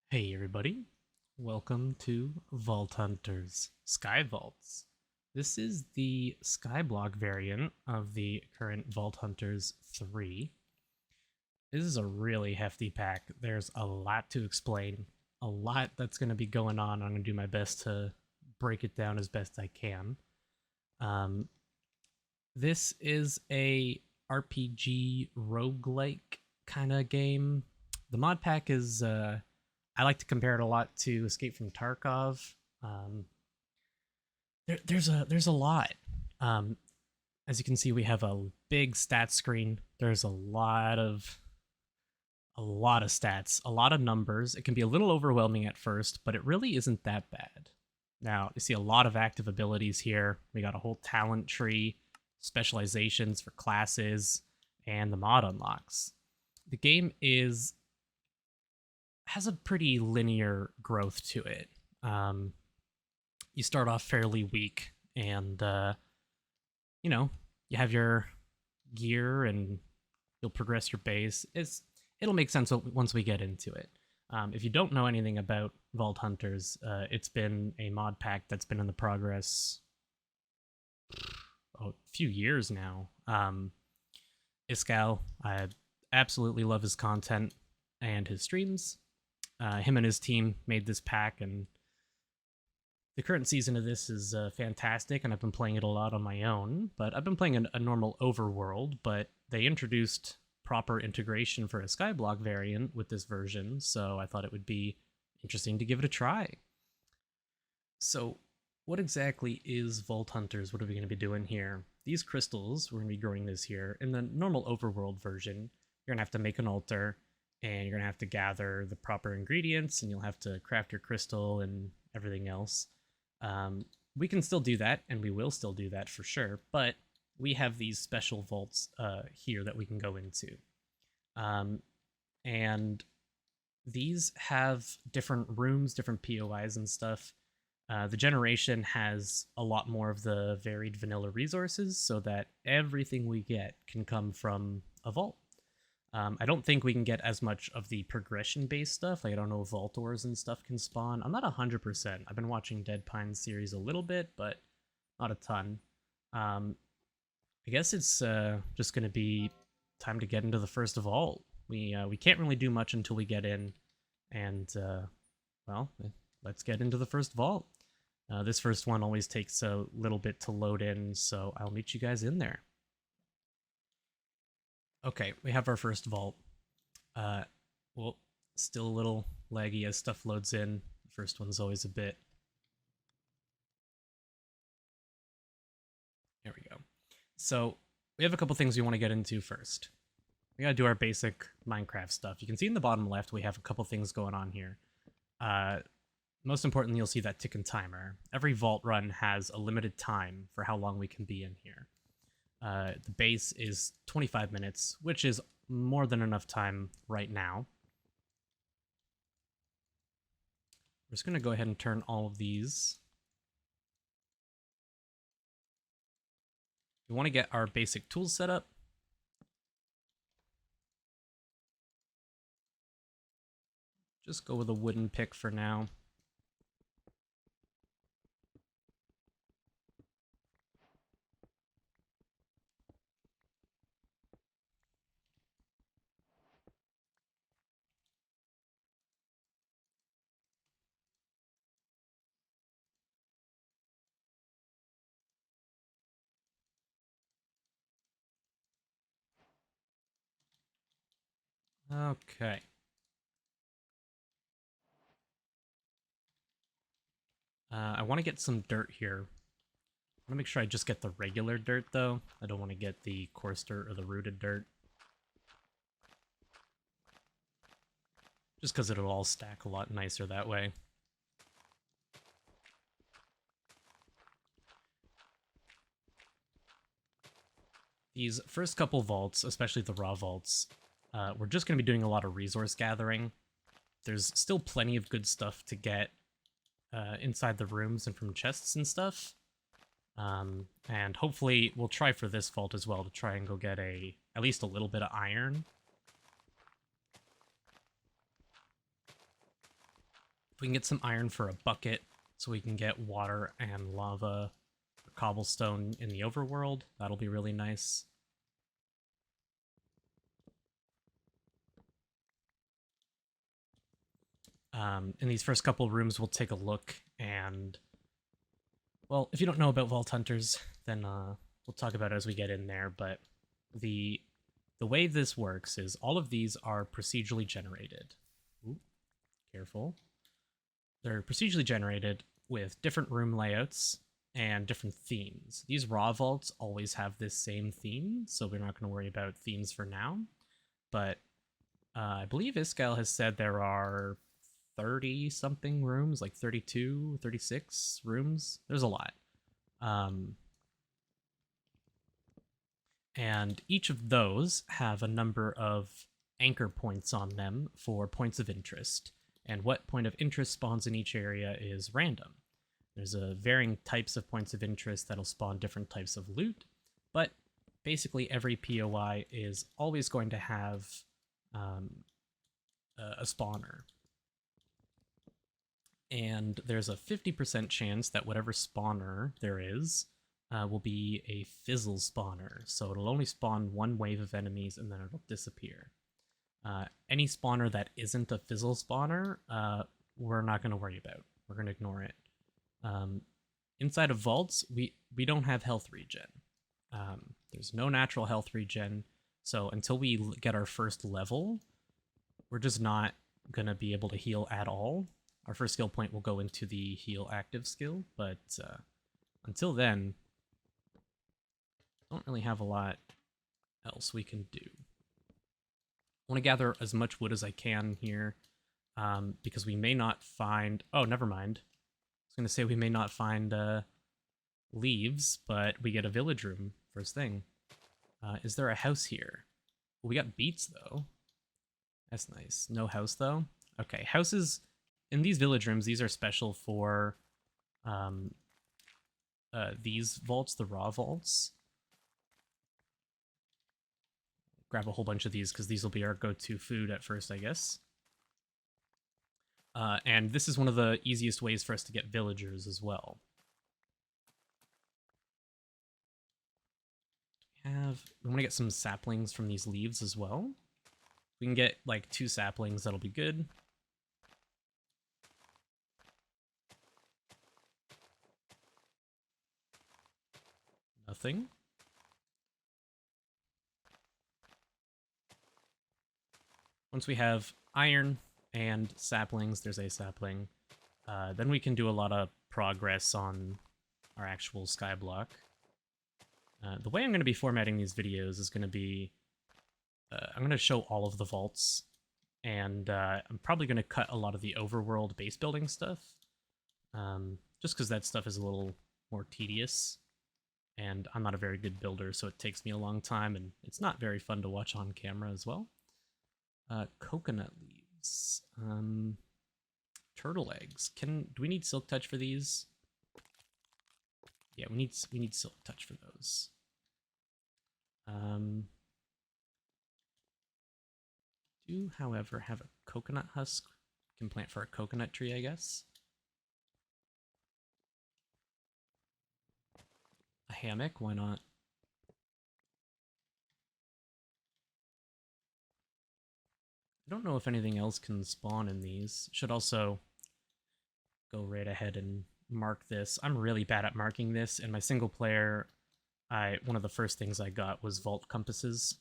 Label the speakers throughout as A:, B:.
A: Hey everybody, welcome to Vault Hunters Sky Vaults. This is the Skyblock variant of the current Vault Hunters 3. This is a really hefty pack. There's a lot to explain, a lot that's going to be going on. I'm going to do my best to break it down as best I can. Um, this is a RPG roguelike kind of game. The mod pack is I like to compare it a lot to Escape from Tarkov. Um, there's a lot. Um, as you can see, we have a big stat screen. There's a lot of stats, a lot of numbers. It can be a little overwhelming at first, but it really isn't that bad. Now, you see a lot of active abilities here. We got a whole talent tree, specializations for classes, and the mod unlocks. The game is has a pretty linear growth to it. Um, you start off fairly weak, and you know you have your gear, and you'll progress your base. It'll make sense once we get into it. If you don't know anything about Vault Hunters, it's been a mod pack that's been in the progress a few years now. Iskal, I absolutely love his content and his streams. Him and his team made this pack, and the current season of this is fantastic, and I've been playing it a lot on my own. But I've been playing a normal overworld, but they introduced proper integration for a Skyblock variant with this version, so I thought it would be interesting to give it a try. So, what exactly is Vault Hunters? What are we going to be doing here? These crystals, we're going to be growing this here. In the normal overworld version, you're going to have to make an altar, and you're going to have to gather the proper ingredients, and you'll have to craft your crystal and everything else. We can still do that, and we will still do that for sure, but we have these special vaults here that we can go into. And these have different rooms, different POIs and stuff. The generation has a lot more of the varied vanilla resources so that everything we get can come from a vault. I don't think we can get as much of the progression-based stuff. Like, I don't know if Vault Ores and stuff can spawn. I'm not 100%. I've been watching Dead Pines series a little bit, but not a ton. I guess it's just going to be time to get into the first vault. We can't really do much until we get in, and well, let's get into the first vault. This first one always takes a little bit to load in, so I'll meet you guys in there. Okay, we have our first vault. Well, still a little laggy as stuff loads in. The first one's always a bit. There we go. So we have a couple things we want to get into first. We gotta do our basic Minecraft stuff. You can see in the bottom left we have a couple things going on here. Most importantly, you'll see that ticking timer. Every vault run has a limited time for how long we can be in here. The base is 25 minutes, which is more than enough time right now. We're just going to go ahead and turn all of these. We want to get our basic tools set up. Just go with a wooden pick for now. Okay. I want to get some dirt here. I want to make sure I just get the regular dirt, though. I don't want to get the coarse dirt or the rooted dirt. Just because it'll all stack a lot nicer that way. These first couple vaults, especially the raw vaults, we're just going to be doing a lot of resource gathering. There's still plenty of good stuff to get inside the rooms and from chests and stuff. And hopefully we'll try for this vault as well to try and go get at least a little bit of iron. If we can get some iron for a bucket, so we can get water and lava or cobblestone in the overworld, that'll be really nice. In these first couple rooms, we'll take a look and, well, if you don't know about Vault Hunters, then we'll talk about it as we get in there, but the way this works is all of these are procedurally generated. Ooh, careful. They're procedurally generated with different room layouts and different themes. These raw vaults always have this same theme, so we're not going to worry about themes for now. But I believe Iskall has said there are 30-something rooms, like 32, 36 rooms. There's a lot. And each of those have a number of anchor points on them for points of interest. And what point of interest spawns in each area is random. There's varying types of points of interest that'll spawn different types of loot, but basically every POI is always going to have a spawner. And there's a 50% chance that whatever spawner there is will be a fizzle spawner. So it'll only spawn one wave of enemies and then it'll disappear. Any spawner that isn't a fizzle spawner, we're not going to worry about. We're going to ignore it. Inside of vaults, we don't have health regen. There's no natural health regen. So until we get our first level, we're just not going to be able to heal at all. Our first skill point will go into the heal active skill, but until then, don't really have a lot else we can do. I want to gather as much wood as I can here, because we may not find... Oh, never mind. I was going to say we may not find leaves, but we get a village room first thing. Is there a house here? Well, we got beets, though. That's nice. No house, though? Okay, houses... In these village rooms, these are special for these vaults, the raw vaults. Grab a whole bunch of these because these will be our go-to food at first, I guess. And this is one of the easiest ways for us to get villagers as well. We want to get some saplings from these leaves as well. We can get like 2 saplings, that'll be good. Nothing. Once we have iron and saplings, there's a sapling, then we can do a lot of progress on our actual skyblock. The way I'm going to be formatting these videos is going to be, I'm going to show all of the vaults, and I'm probably going to cut a lot of the overworld base building stuff, just because that stuff is a little more tedious. And I'm not a very good builder, so it takes me a long time, and it's not very fun to watch on camera as well. Coconut leaves. Turtle eggs. Do we need silk touch for these? Yeah, we need silk touch for those. Do, however, have a coconut husk. Can plant for a coconut tree, I guess. A hammock, why not? I don't know if anything else can spawn in these. Should also go right ahead and mark this. I'm really bad at marking this. In my single player, one of the first things I got was vault compasses.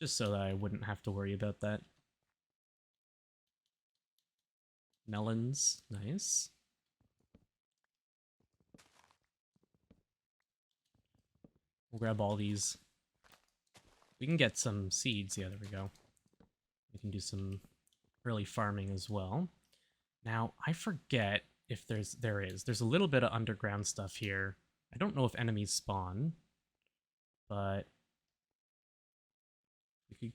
A: Just so that I wouldn't have to worry about that. Melons, nice. We'll grab all these. We can get some seeds. Yeah, there we go. We can do some early farming as well. Now, I forget if there's a little bit of underground stuff here. I don't know if enemies spawn, but we could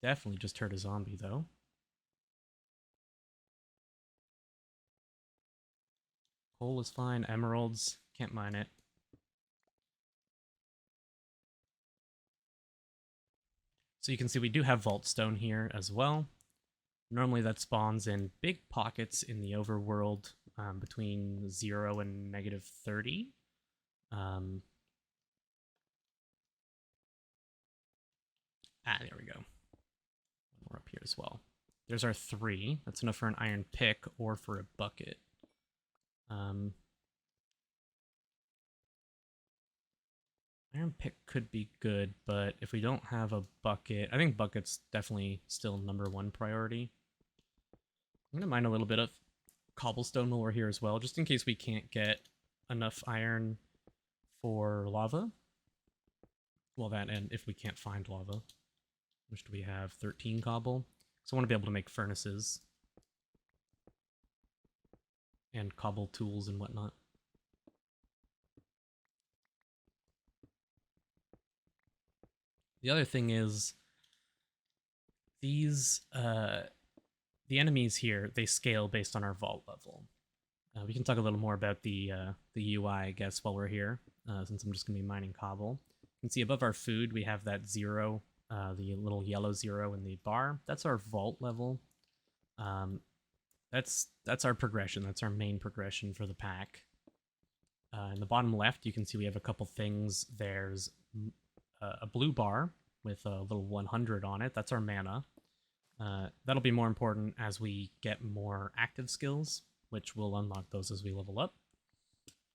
A: definitely just hurt a zombie, though. Coal is fine. Emeralds, can't mine it. So you can see we do have vault stone here as well. Normally that spawns in big pockets in the overworld between 0 and -30. There we go. One more up here as well. There's our 3. That's enough for an iron pick or for a bucket. Iron pick could be good, but if we don't have a bucket, I think bucket's definitely still #1 priority. I'm going to mine a little bit of cobblestone while we're here as well, just in case we can't get enough iron for lava. Well, that, and if we can't find lava. Which do we have? 13 cobble. So I want to be able to make furnaces. And cobble tools and whatnot. The other thing is, these, the enemies here, they scale based on our vault level. We can talk a little more about the UI, I guess, while we're here, since I'm just going to be mining cobble. You can see above our food, we have that 0, the little yellow 0 in the bar. That's our vault level. That's our progression. That's our main progression for the pack. In the bottom left, you can see we have a couple things. There's a blue bar with a little 100 on it. That's our mana. That'll be more important as we get more active skills, which will unlock those as we level up.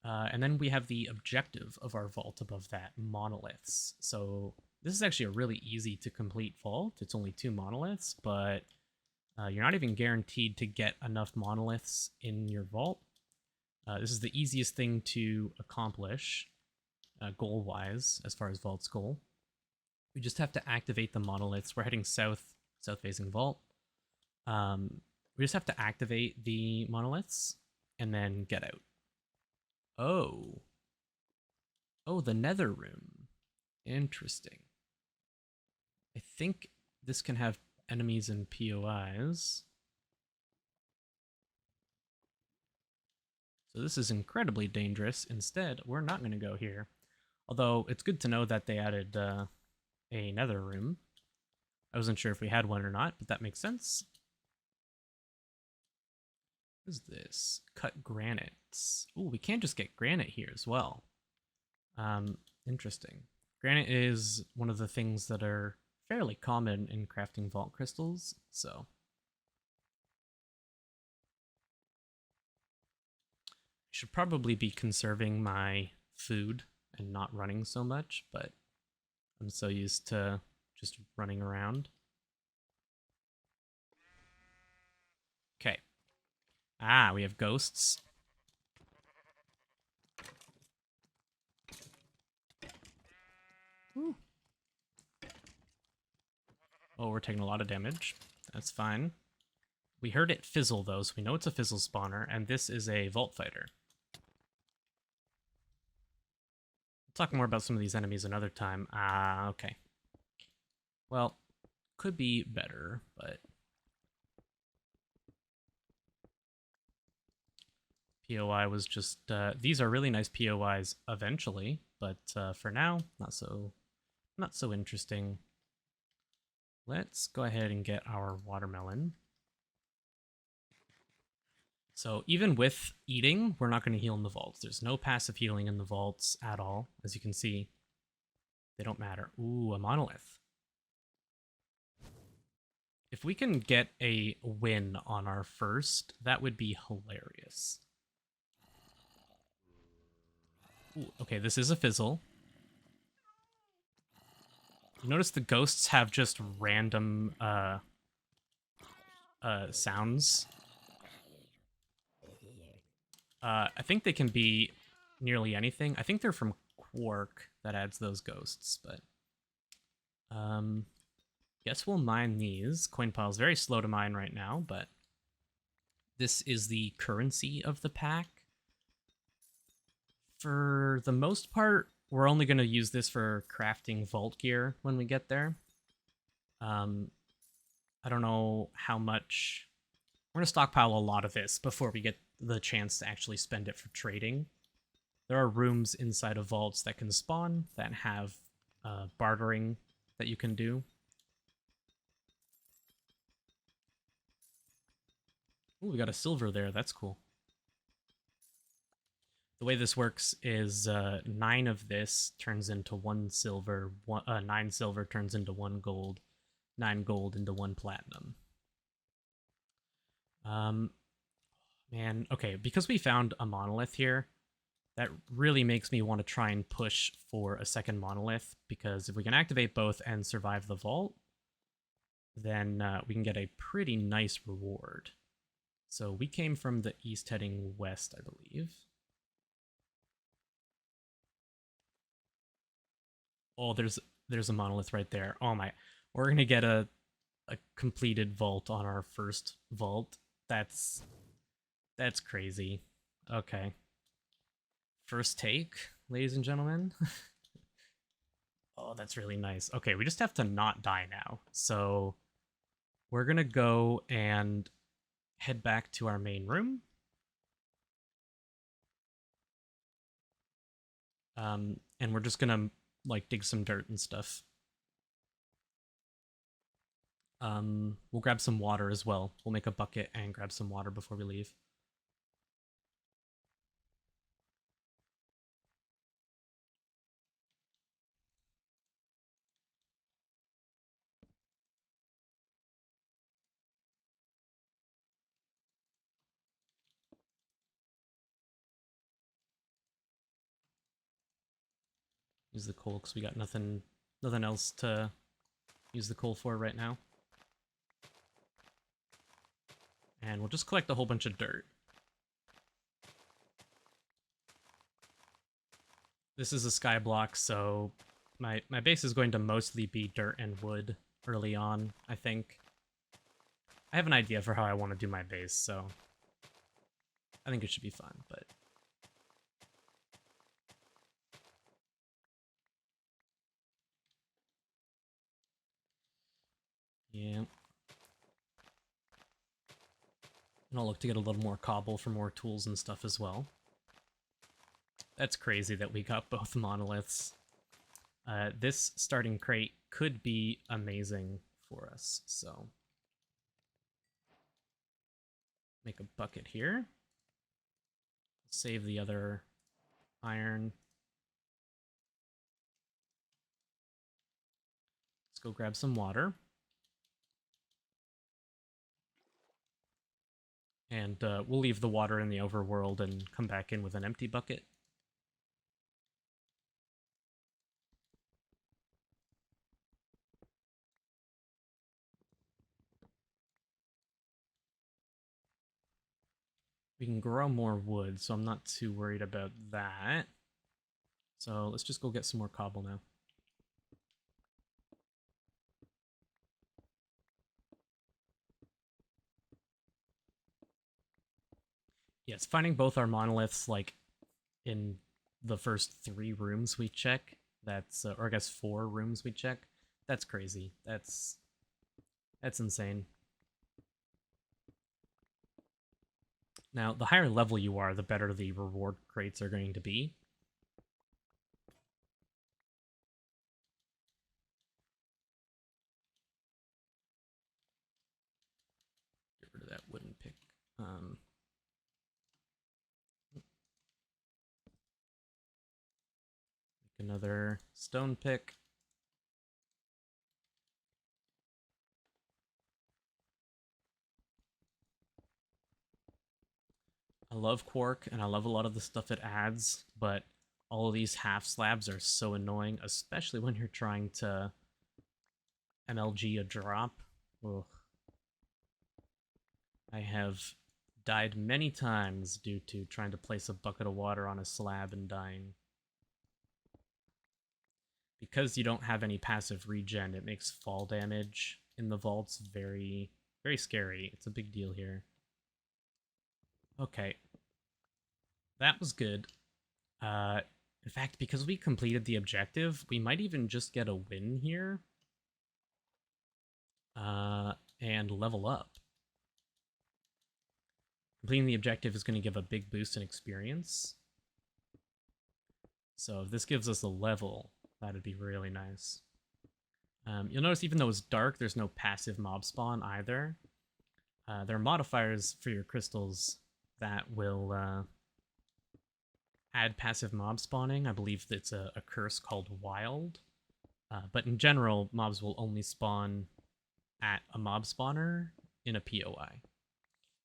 A: And then we have the objective of our vault above that, monoliths. So this is actually a really easy to complete vault. It's only 2 monoliths, but you're not even guaranteed to get enough monoliths in your vault. This is the easiest thing to accomplish, goal-wise, as far as vault's goal. We just have to activate the monoliths. We're heading south-facing vault. We just have to activate the monoliths and then get out. Oh, the nether room. Interesting. I think this can have enemies and POIs. So this is incredibly dangerous. Instead, we're not going to go here. Although, it's good to know that they added a nether room. I wasn't sure if we had one or not, but that makes sense. What is this? Cut granites. Ooh, we can just get granite here as well. Interesting. Granite is one of the things that are fairly common in crafting vault crystals, so. I should probably be conserving my food and not running so much, but I'm so used to just running around. Okay. We have ghosts. Ooh. Oh, we're taking a lot of damage. That's fine. We heard it fizzle, though, so we know it's a fizzle spawner, and this is a vault fighter. We'll talk more about some of these enemies another time. Okay. Well, could be better, but POI was just, these are really nice POIs eventually, but for now, not so interesting. Let's go ahead and get our watermelon. So even with eating, we're not going to heal in the vaults. There's no passive healing in the vaults at all. As you can see, they don't matter. Ooh, a monolith. If we can get a win on our first, that would be hilarious. Ooh, okay, this is a fizzle. You notice the ghosts have just random sounds. I think they can be nearly anything. I think they're from Quark that adds those ghosts, but guess we'll mine these. Coin pile's very slow to mine right now, but this is the currency of the pack. For the most part, we're only going to use this for crafting vault gear when we get there. I don't know how much. We're going to stockpile a lot of this before we get the chance to actually spend it for trading. There are rooms inside of vaults that can spawn that have bartering that you can do. Ooh, we got a silver there. That's cool. The way this works is 9 of this turns into 1 silver, 9 silver turns into 1 gold, 9 gold into 1 platinum. Man, okay, because we found a monolith here, that really makes me want to try and push for a second monolith, because if we can activate both and survive the vault, then we can get a pretty nice reward. So we came from the east heading west, I believe. Oh, there's a monolith right there. Oh my, we're gonna get a completed vault on our first vault. That's crazy. Okay. First take, ladies and gentlemen. Oh, that's really nice. Okay, we just have to not die now. So we're gonna go and head back to our main room. And we're just gonna like dig some dirt and stuff. We'll grab some water as well. We'll make a bucket and grab some water before we leave. Use the coal because we got nothing else to use the coal for right now. And we'll just collect a whole bunch of dirt. This is a skyblock, so my base is going to mostly be dirt and wood early on, I think. I have an idea for how I want to do my base, so I think it should be fun, but... yeah. And I'll look to get a little more cobble for more tools and stuff as well. That's crazy that we got both monoliths. This starting crate could be amazing for us, so... make a bucket here. Save the other iron. Let's go grab some water. And we'll leave the water in the overworld and come back in with an empty bucket. We can grow more wood, so I'm not too worried about that. So let's just go get some more cobble now. Yes, finding both our monoliths, like, in the first 3 rooms we check, that's, or I guess 4 rooms we check, that's crazy. That's insane. Now, the higher level you are, the better the reward crates are going to be. Get rid of that wooden pick. Make another stone pick. I love quark, and I love a lot of the stuff it adds, but all of these half slabs are so annoying, especially when you're trying to MLG a drop. Ugh. I have died many times due to trying to place a bucket of water on a slab and dying. Because you don't have any passive regen, it makes fall damage in the vaults very, very scary. It's a big deal here. Okay. That was good. In fact, because we completed the objective, we might even just get a win here. And level up. Completing the objective is going to give a big boost in experience. So if this gives us a level, that'd be really nice. You'll notice even though it's dark, there's no passive mob spawn either. There are modifiers for your crystals that will add passive mob spawning. I believe it's a curse called Wild. But in general, mobs will only spawn at a mob spawner in a POI.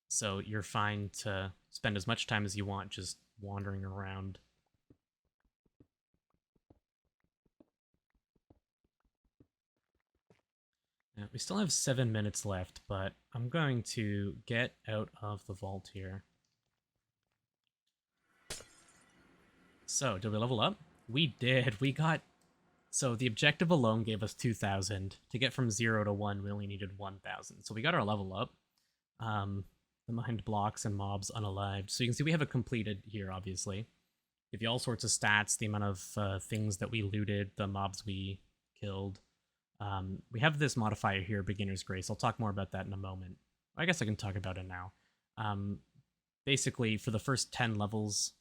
A: So you're fine to spend as much time as you want just wandering around. Now, we still have 7 minutes left, but I'm going to get out of the vault here. So, did we level up? We did. We got... So the objective alone gave us 2,000. To get from 0 to 1, we only needed 1,000. So we got our level up. The mind blocks and mobs unalived. So you can see we have it completed here, obviously. Give you all sorts of stats, the amount of things that we looted, the mobs we killed. We have this modifier here, Beginner's Grace. I'll talk more about that in a moment. I guess I can talk about it now. Basically, for the first 10 levels,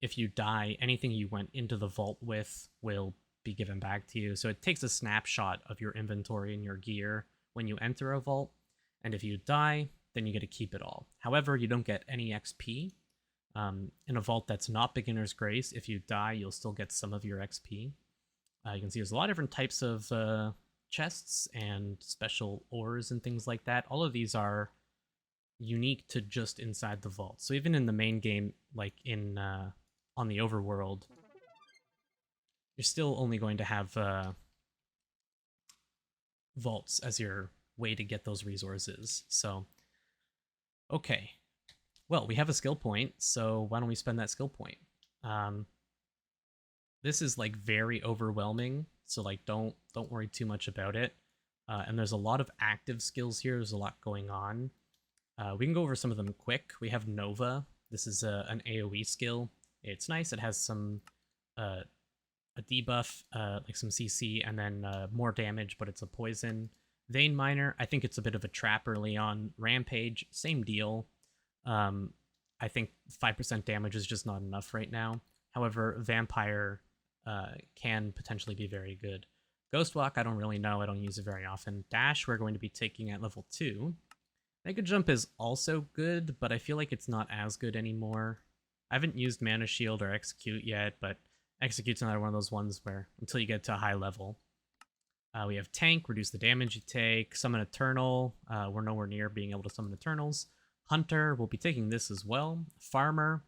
A: if you die, anything you went into the vault with will be given back to you. So it takes a snapshot of your inventory and your gear when you enter a vault. And if you die, then you get to keep it all. However, you don't get any XP. In a vault that's not Beginner's Grace, if you die, you'll still get some of your XP. You can see there's a lot of different types of chests and special ores and things like that. All of these are unique to just inside the vault. So even in the main game, like in on the overworld, you're still only going to have vaults as your way to get those resources. So, okay. Well, we have a skill point, so why don't we spend that skill point? This is like very overwhelming, so like don't worry too much about it. And there's a lot of active skills here. There's a lot going on. We can go over some of them quick. We have Nova. This is an AoE skill. It's nice. It has some a debuff, like some CC, and then more damage, but it's a poison. Vein Miner, I think it's a bit of a trap early on. Rampage, same deal. I think 5% damage is just not enough right now. However, Vampire can potentially be very good. Ghostwalk, I don't really know. I don't use it very often. Dash, we're going to be taking at level 2. Naked Jump is also good, but I feel like it's not as good anymore. I haven't used Mana Shield or Execute yet, but Execute's another one of those ones where until you get to a high level. We have Tank, reduce the damage you take. Summon Eternal, we're nowhere near being able to summon Eternals. Hunter, we'll be taking this as well. Farmer,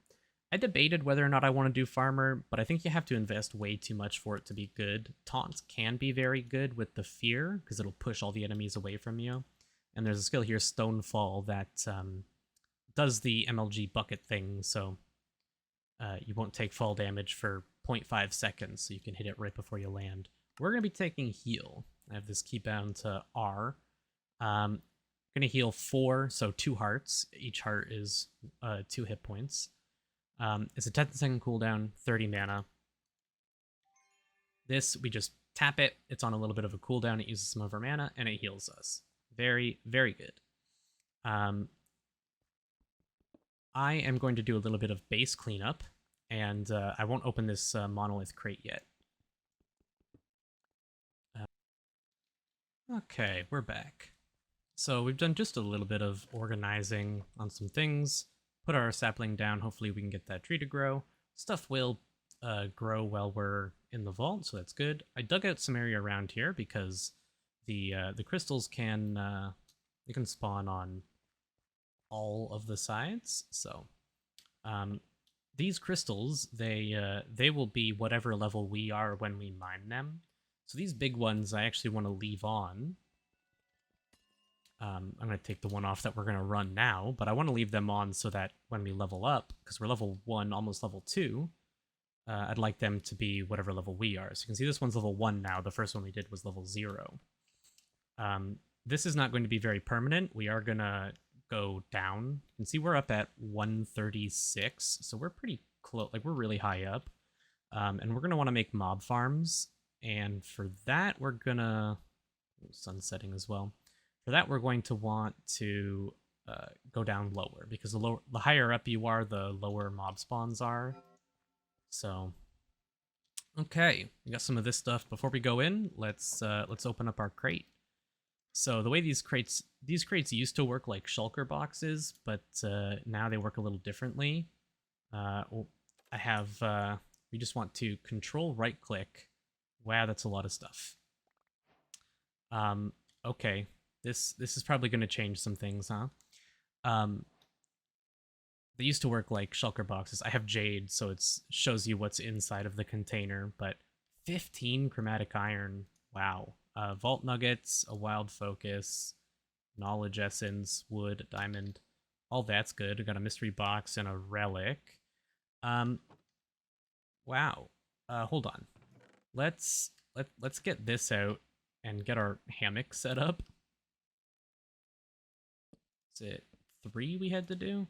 A: I debated whether or not I want to do Farmer, but I think you have to invest way too much for it to be good. Taunts can be very good with the Fear, because it'll push all the enemies away from you. And there's a skill here, Stonefall, that does the MLG bucket thing, so you won't take fall damage for 0.5 seconds, so you can hit it right before you land. We're going to be taking Heal. I have this key bound to R. Going to heal 4, so 2 hearts. Each heart is 2 hit points. It's a 10-second cooldown, 30 mana. This, we just tap it. It's on a little bit of a cooldown. It uses some of our mana, and it heals us. Very, very good. I am going to do a little bit of base cleanup, and I won't open this monolith crate yet. Okay, we're back. So we've done just a little bit of organizing on some things. Put our sapling down. Hopefully we can get that tree to grow. Stuff will grow while we're in the vault, so that's good. I dug out some area around here because the crystals can they can spawn on all of the sides. So these crystals, they will be whatever level we are when we mine them. So these big ones I actually want to leave on. I'm going to take the one off that we're going to run now, but I want to leave them on so that when we level up, because we're level 1, almost level 2, I'd like them to be whatever level we are. So you can see this one's level 1 now. The first one we did was level 0. This is not going to be very permanent. We are going to go down. You can see we're up at 136, so we're pretty close. Like, we're really high up. And we're going to want to make mob farms. And for that, we're going to... Sun setting as well. For that, we're going to want to go down lower, because the higher up you are, the lower mob spawns are. So, okay, we got some of this stuff. Before we go in, let's open up our crate. So the way these crates used to work like shulker boxes, but now they work a little differently. Well, I have we just want to control right click. Wow, that's a lot of stuff. Um, okay, this is probably going to change some things, huh? Um, they used to work like shulker boxes. I have jade, so it shows you what's inside of the container. But 15 chromatic iron. Wow. Vault nuggets, a wild focus, knowledge essence, wood, diamond. All that's good. We got a mystery box and a relic. Um, wow. Hold on. Let's get this out and get our hammock set up. Is it 3 we had to do?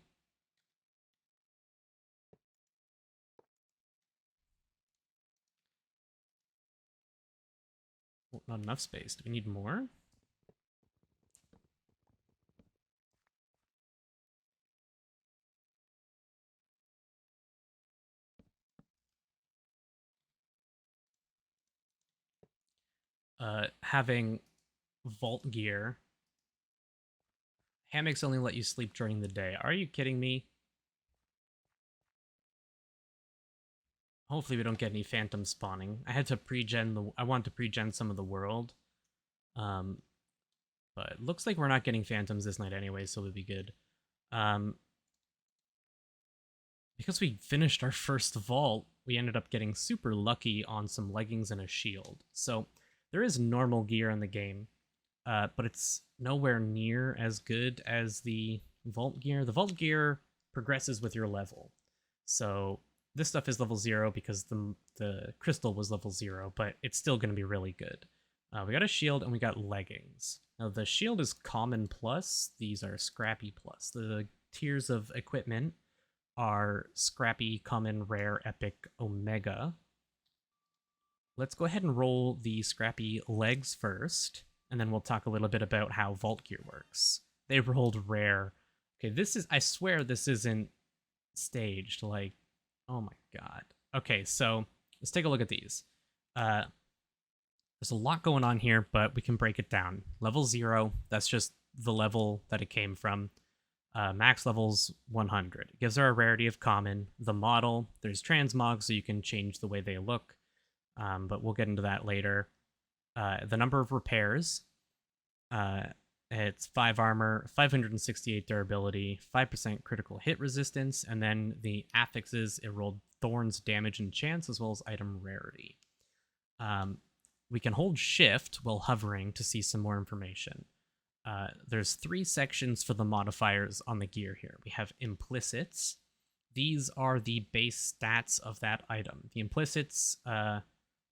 A: Well, not enough space. Do we need more? Having vault gear. Hammocks only let you sleep during the day. Are you kidding me? Hopefully we don't get any phantom spawning. I had to I wanted to pre-gen some of the world. Um, but it looks like we're not getting phantoms this night anyway, so it'll be good. Because we finished our first vault, we ended up getting super lucky on some leggings and a shield. So there is normal gear in the game, but it's nowhere near as good as the vault gear. The vault gear progresses with your level. So this stuff is level 0 because the crystal was level 0, but it's still going to be really good. We got a shield and we got leggings. Now the shield is common plus, these are scrappy plus. The tiers of equipment are scrappy, common, rare, epic, omega. Let's go ahead and roll the scrappy legs first, and then we'll talk a little bit about how vault gear works. They rolled rare. Okay, I swear this isn't staged, like, oh my god. Okay, so let's take a look at these. There's a lot going on here, but we can break it down. Level 0, that's just the level that it came from. Max level's 100. It gives her a rarity of common. The model, there's transmog, so you can change the way they look, but we'll get into that later. The number of repairs, it's 5 armor, 568 durability, 5% critical hit resistance, and then the affixes, it rolled thorns, damage, and chance, as well as item rarity. We can hold shift while hovering to see some more information. There's 3 sections for the modifiers on the gear here. We have implicits. These are the base stats of that item. The implicits,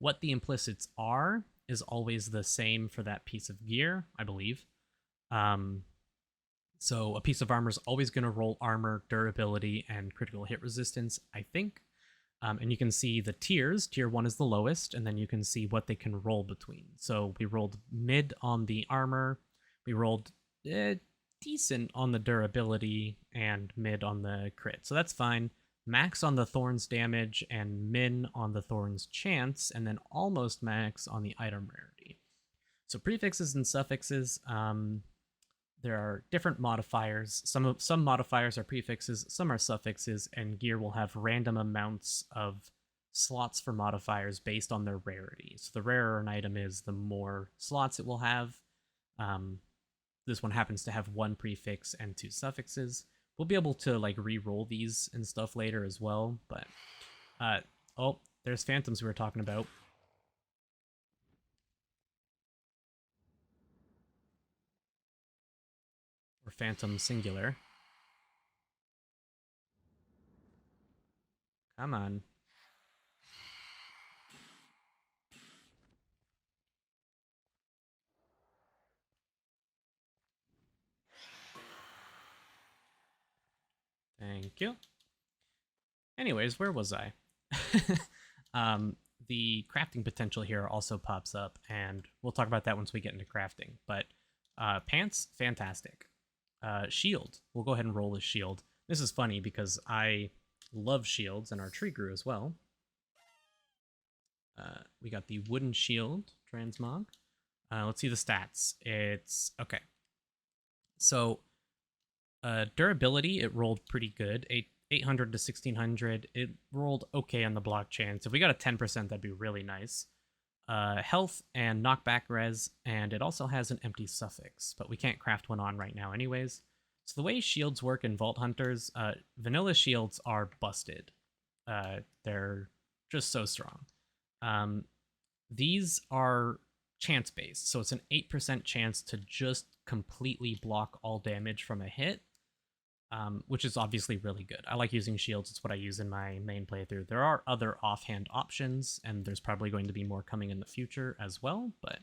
A: what the implicits are is always the same for that piece of gear, I believe. So a piece of armor is always going to roll armor, durability, and critical hit resistance, I think. And you can see the tiers. Tier 1 is the lowest, and then you can see what they can roll between. So we rolled mid on the armor, we rolled decent on the durability, and mid on the crit. So that's fine. Max on the thorns damage, and min on the thorns chance, and then almost max on the item rarity. So prefixes and suffixes, there are different modifiers. Some modifiers are prefixes, some are suffixes, and gear will have random amounts of slots for modifiers based on their rarity. So the rarer an item is, the more slots it will have. This one happens to have 1 prefix and 2 suffixes. We'll be able to like re-roll these and stuff later as well, but oh, there's phantoms we were talking about. Or phantom singular. Come on. Thank you. Anyways, where was I? The crafting potential here also pops up, and we'll talk about that once we get into crafting. But pants, fantastic. Shield. We'll go ahead and roll this shield. This is funny because I love shields, and our tree grew as well. We got the wooden shield transmog. Let's see the stats. It's okay. So durability, it rolled pretty good. 800 to 1600. It rolled okay on the block chance. If we got a 10%, that'd be really nice. Health and knockback res, and it also has an empty suffix, but we can't craft one on right now anyways. So the way shields work in Vault Hunters, vanilla shields are busted. They're just so strong. These are chance based, so it's an 8% chance to just completely block all damage from a hit, which is obviously really good. I like using shields. It's what I use in my main playthrough. There are other offhand options, and there's probably going to be more coming in the future as well, but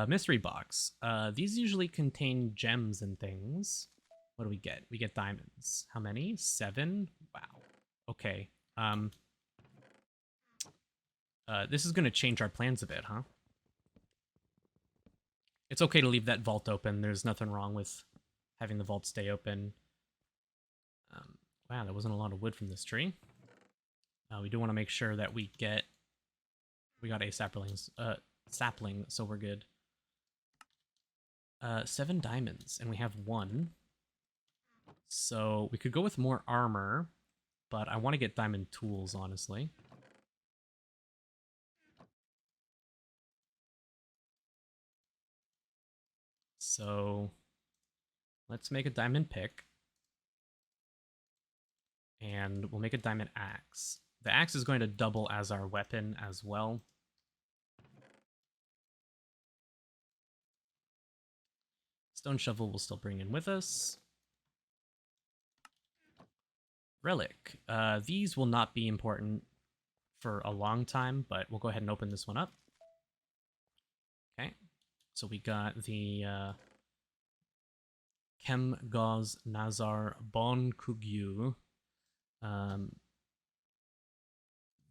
A: mystery box. These usually contain gems and things. What do we get? We get diamonds. How many? 7? Wow. Okay. This is going to change our plans a bit, huh? It's okay to leave that vault open. There's nothing wrong with having the vault stay open. Wow, there wasn't a lot of wood from this tree. We do want to make sure that we got a sapling, so we're good. 7 diamonds, and we have 1. So we could go with more armor, but I want to get diamond tools, honestly. So let's make a diamond pick. And we'll make a diamond axe. The axe is going to double as our weapon as well. Stone shovel we'll still bring in with us. Relic. These will not be important for a long time, but we'll go ahead and open this one up. Okay. So we got the Kem Gauze Nazar Bon Kugyu.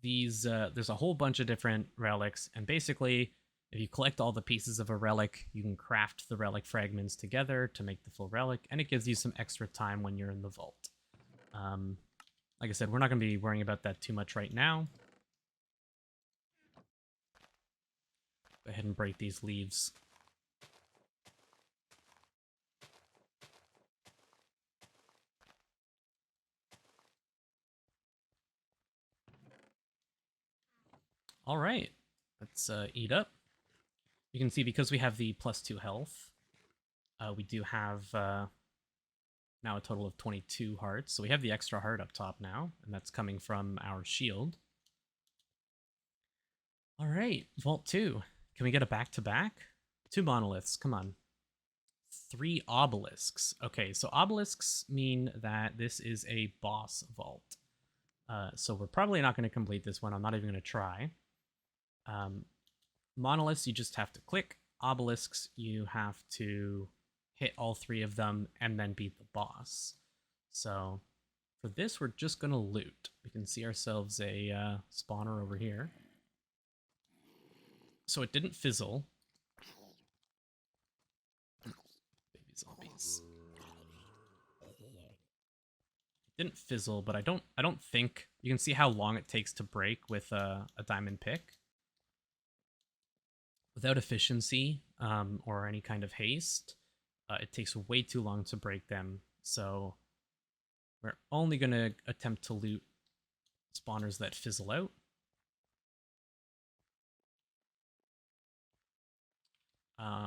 A: There's a whole bunch of different relics, and basically, if you collect all the pieces of a relic, you can craft the relic fragments together to make the full relic, and it gives you some extra time when you're in the vault. Like I said, we're not going to be worrying about that too much right now. Go ahead and break these leaves. All right, let's eat up. You can see because we have the +2 health, we do have now a total of 22 hearts. So we have the extra heart up top now, and that's coming from our shield. All right, Vault 2. Can we get a back-to-back? 2 monoliths, come on. 3 obelisks. Okay, so obelisks mean that this is a boss vault. So we're probably not going to complete this one. I'm not even going to try. Monoliths, you just have to click. Obelisks, you have to hit all 3 of them and then beat the boss. So for this, we're just going to loot. We can see ourselves a spawner over here. So it didn't fizzle. Baby zombies. It didn't fizzle, but I don't think you can see how long it takes to break with a diamond pick. Without efficiency or any kind of haste, it takes way too long to break them. So we're only going to attempt to loot spawners that fizzle out.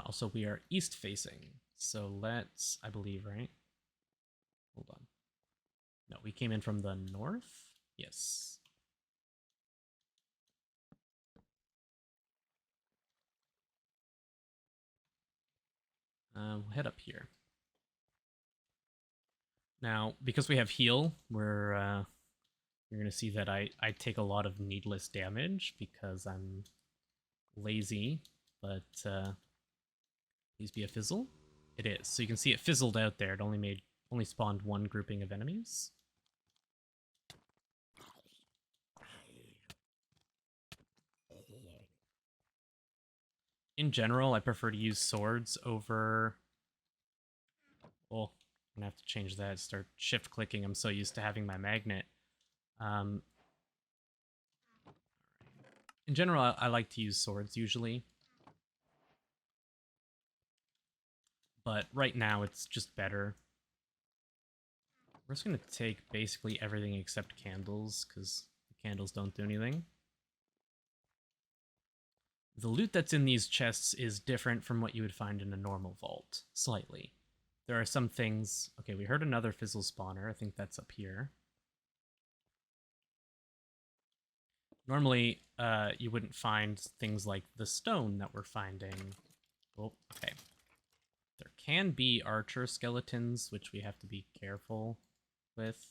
A: Also, we are east facing. So let's, I believe, right? Hold on. No, we came in from the north? Yes. We'll head up here. Now, because we have heal, you're going to see that I take a lot of needless damage because I'm lazy, but please be a fizzle. It is. So you can see it fizzled out there. It only spawned 1 grouping of enemies. In general, I prefer to use swords over... Well, I'm going to have to change that. Start shift clicking. I'm so used to having my magnet. In general, I like to use swords usually. but right now it's just better. We're just going to take basically everything except candles, because the candles don't do anything. The loot that's in these chests is different from what you would find in a normal vault, slightly. There are some things... Okay, we heard another fizzle spawner. I think that's up here. Normally, you wouldn't find things like the stone that we're finding. Oh, okay. There can be archer skeletons, which we have to be careful with.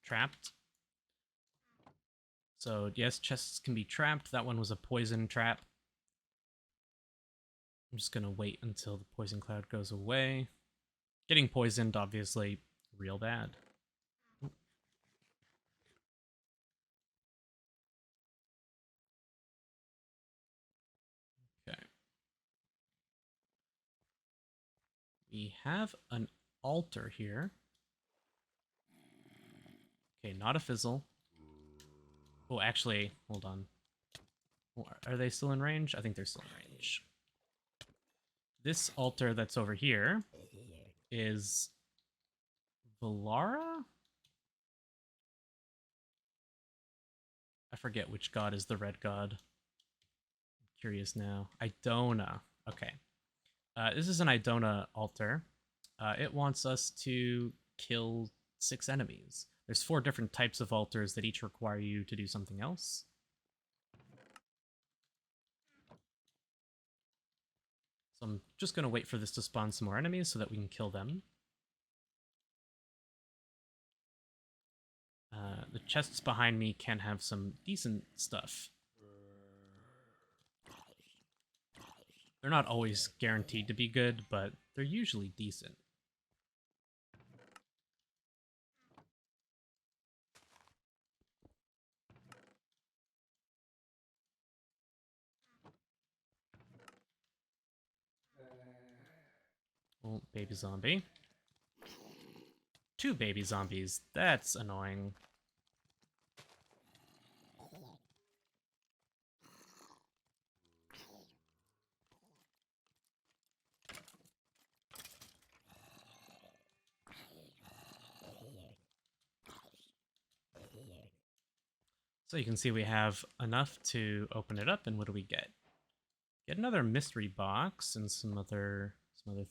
A: Trapped. So, yes, chests can be trapped. That one was a poison trap. I'm just going to wait until the poison cloud goes away. Getting poisoned, obviously, real bad. Okay. We have an altar here. Okay, not a fizzle. Oh, actually, hold on. Are they still in range? I think they're still in range. This altar that's over here is Valara? I forget which god is the red god. I'm curious now. Idona. Okay. This is an Idona altar. It wants us to kill 6 enemies. There's 4 different types of altars that each require you to do something else. So I'm just going to wait for this to spawn some more enemies so that we can kill them. The chests behind me can have some decent stuff. They're not always guaranteed to be good, but they're usually decent. Oh, baby zombie. 2 baby zombies. That's annoying. So you can see we have enough to open it up, and what do we get? Get another mystery box and some other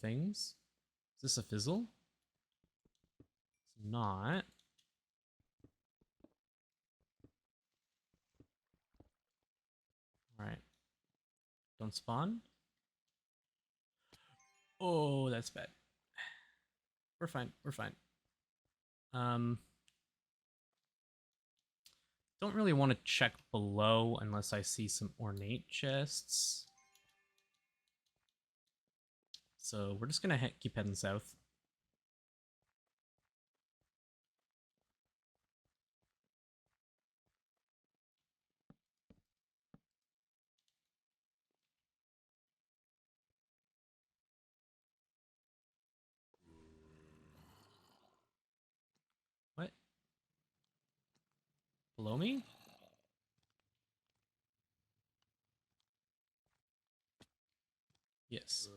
A: things. Is this a fizzle? It's not. Alright. Don't spawn. Oh, that's bad. We're fine. We're fine. Don't really want to check below unless I see some ornate chests. So we're just gonna keep heading south. What? Below me? Yes.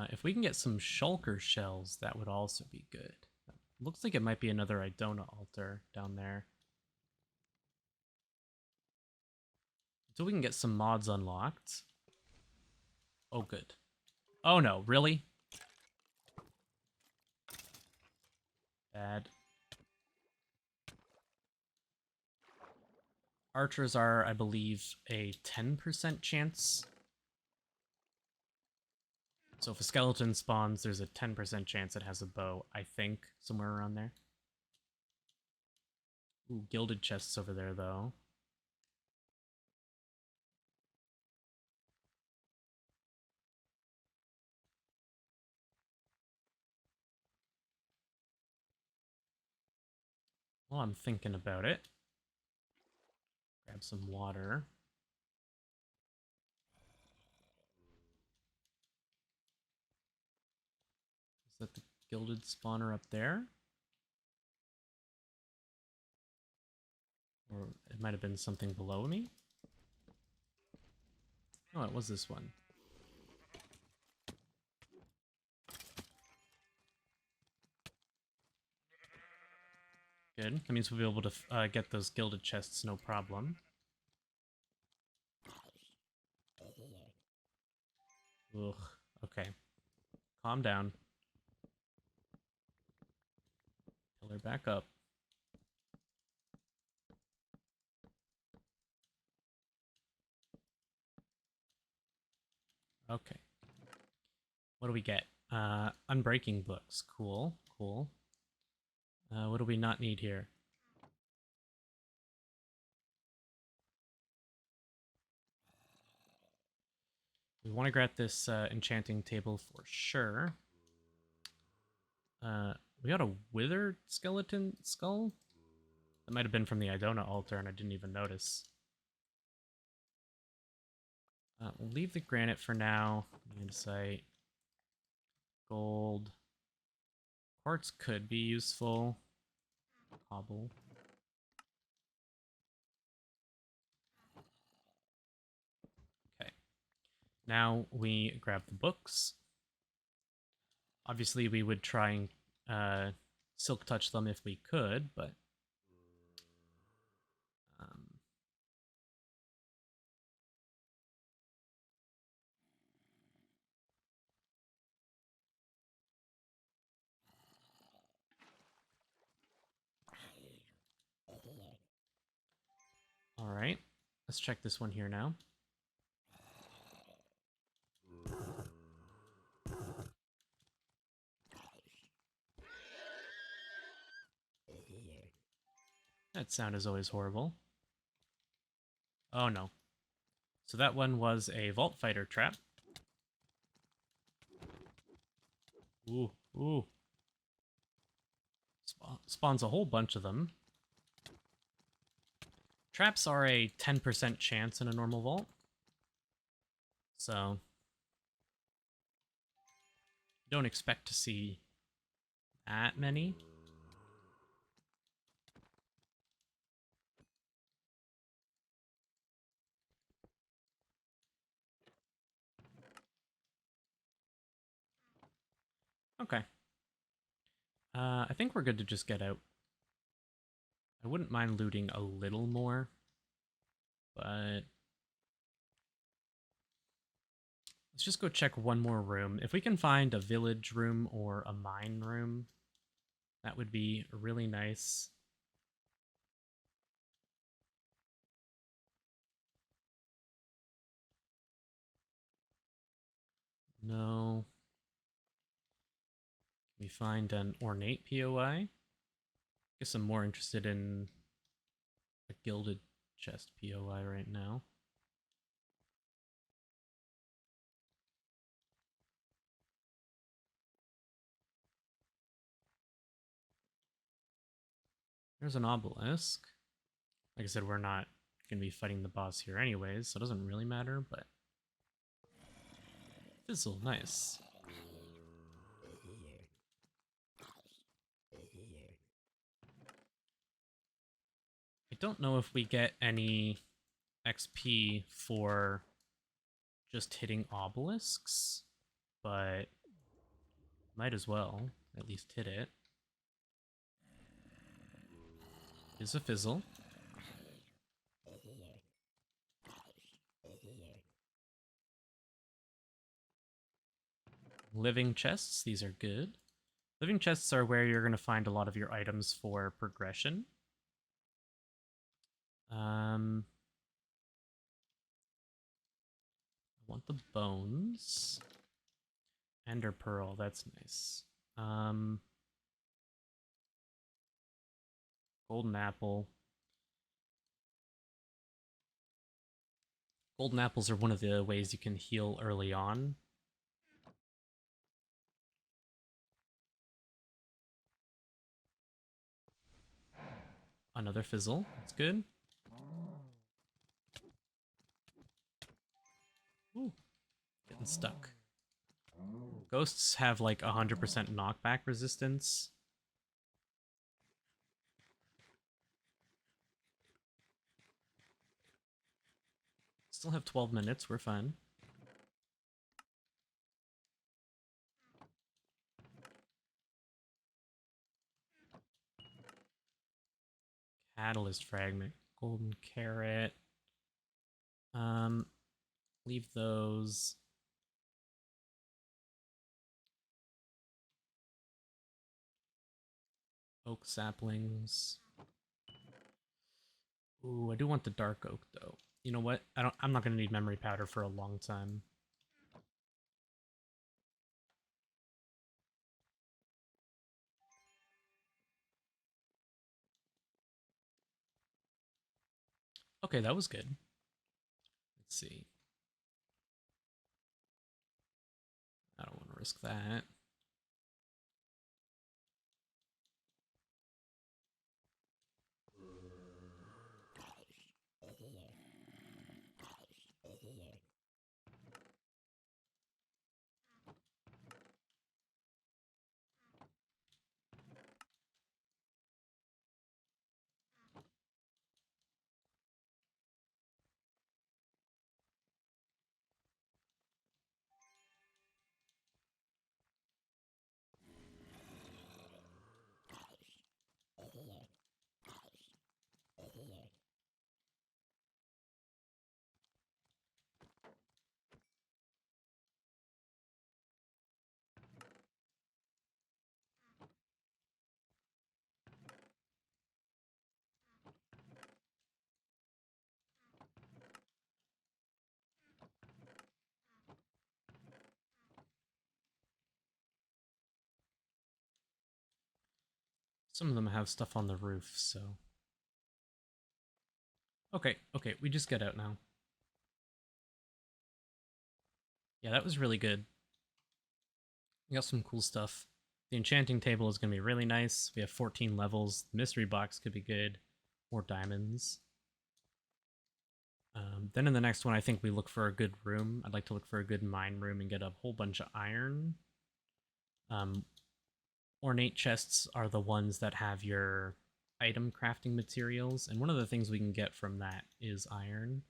A: If we can get some shulker shells, that would also be good. Looks like it might be another Idona altar down there. So we can get some mods unlocked. Oh, good. Oh no, really? Bad. Archers are, I believe, a 10% chance. So if a skeleton spawns, there's a 10% chance it has a bow, I think, somewhere around there. Ooh, gilded chests over there, though. While I'm thinking about it, grab some water. Is that the gilded spawner up there? Or it might have been something below me? Oh, it was this one. Good. That means we'll be able to get those gilded chests no problem. Ugh. Okay. Calm down. Pillar back up. Okay. What do we get? Unbreaking books. Cool. Cool. What do we not need here? We want to grab this enchanting table for sure. We got a withered skeleton skull? That might have been from the Idona altar and I didn't even notice. We'll leave the granite for now. Andesite. Gold. Quartz could be useful. Cobble. Okay. Now we grab the books. Obviously, we would try and silk touch them if we could, but all right. Let's check this one here now. That sound is always horrible. Oh no. So that one was a Vault Fighter trap. Ooh, ooh. Spawns a whole bunch of them. Traps are a 10% chance in a normal vault. So you don't expect to see that many. Okay. I think we're good to just get out. I wouldn't mind looting a little more, but let's just go check one more room. If we can find a village room or a mine room, that would be really nice. No. Can we find an ornate POI? Guess I'm more interested in a gilded chest POI right now. There's an obelisk. Like I said, we're not going to be fighting the boss here anyways, so it doesn't really matter, but... Fizzle, nice. I don't know if we get any XP for just hitting obelisks, but might as well at least hit it. Is a fizzle. Living chests, these are good. Living chests are where you're going to find a lot of your items for progression. I want the bones. Ender pearl, that's nice. Golden apple. Golden apples are one of the ways you can heal early on. Another fizzle. That's good. Ooh, getting stuck. Ghosts have like 100% knockback resistance. Still have 12 minutes. We're fine. Catalyst fragment. Golden carrot. Leave those. Oak saplings. Ooh, I do want the dark oak though. You know what? I'm not gonna need memory powder for a long time. Okay, that was good. Let's see. I don't want to risk that. Some of them have stuff on the roof, so. Okay, we just get out now. Yeah, that was really good. We got some cool stuff. The enchanting table is going to be really nice. We have 14 levels. The mystery box could be good. More diamonds. Then in the next one, I think we look for a good room. I'd like to look for a good mine room and get a whole bunch of iron. Ornate chests are the ones that have your item crafting materials, and one of the things we can get from that is iron.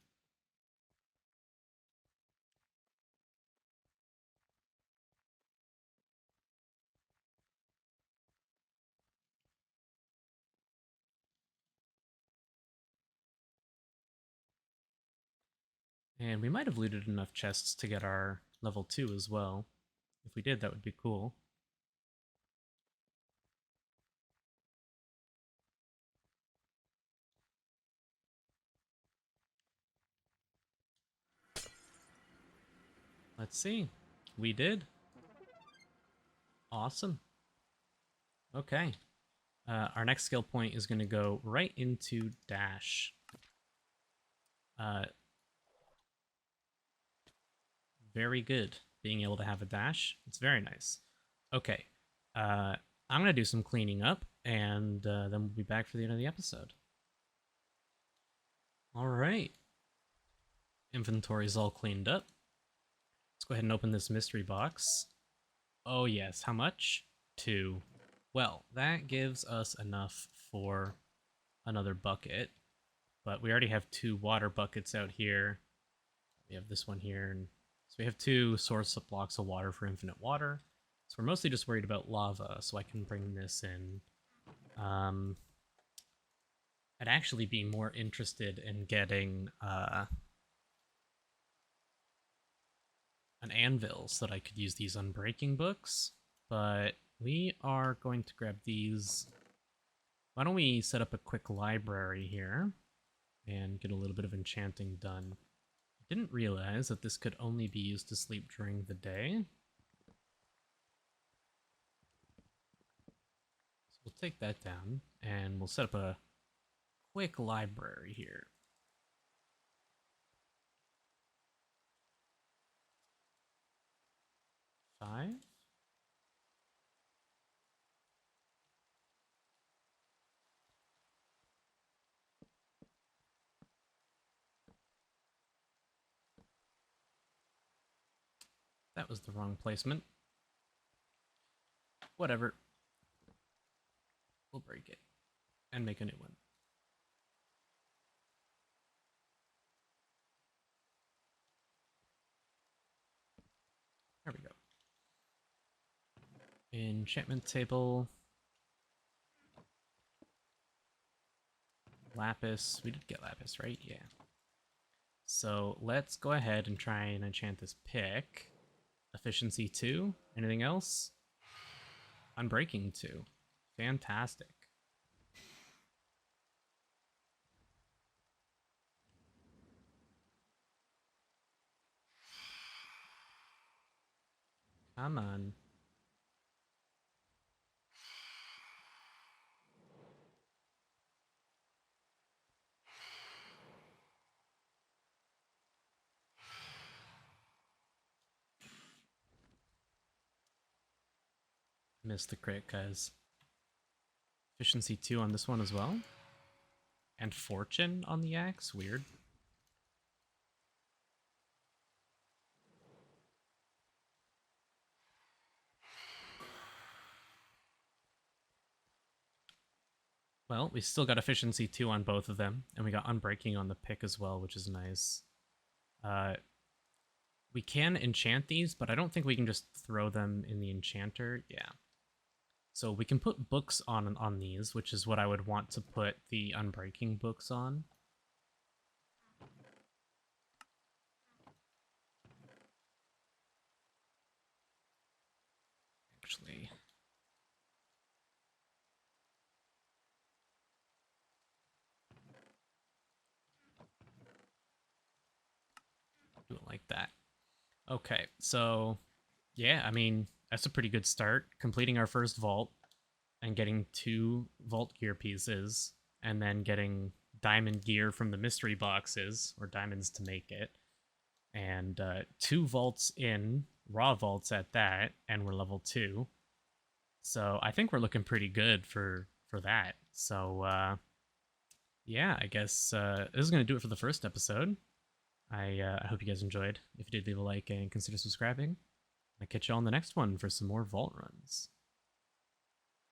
A: And we might have looted enough chests to get our level 2 as well. If we did, that would be cool. Let's see. We did. Awesome. Okay. Our next skill point is going to go right into dash. Very good. Being able to have a dash. It's very nice. Okay. I'm going to do some cleaning up, and then we'll be back for the end of the episode. All right. Inventory's all cleaned up. Let's go ahead and open this mystery box. Oh, yes. How much? 2. Well, that gives us enough for another bucket, but we already have 2 water buckets out here. We have this one here, and so we have 2 source blocks of water for infinite water. So we're mostly just worried about lava, so I can bring this in. I'd actually be more interested in getting an anvil so that I could use these unbreaking books, but we are going to grab these. Why don't we set up a quick library here and get a little bit of enchanting done. I didn't realize that this could only be used to sleep during the day. So we'll take that down and we'll set up a quick library here. 5. That was the wrong placement. Whatever. We'll break it and make a new one. There we go. Enchantment table. Lapis. We did get lapis, right? Yeah. So let's go ahead and try and enchant this pick. Efficiency 2. Anything else? Unbreaking 2. Fantastic. Come on. Missed the crit, guys. Efficiency 2 on this one as well. And fortune on the axe? Weird. Well, we still got efficiency 2 on both of them, and we got unbreaking on the pick as well, which is nice. We can enchant these, but I don't think we can just throw them in the enchanter. Yeah. So we can put books on these, which is what I would want to put the unbreaking books on. Actually, do it like that. Okay, so yeah, I mean, that's a pretty good start. Completing our first vault and getting 2 vault gear pieces, and then getting diamond gear from the mystery boxes, or diamonds to make it. And 2 vaults in, raw vaults at that, and we're level 2. So I think we're looking pretty good for that. So yeah, I guess this is going to do it for the first episode. I hope you guys enjoyed. If you did, leave a like and consider subscribing. I'll catch you all on the next one for some more vault runs.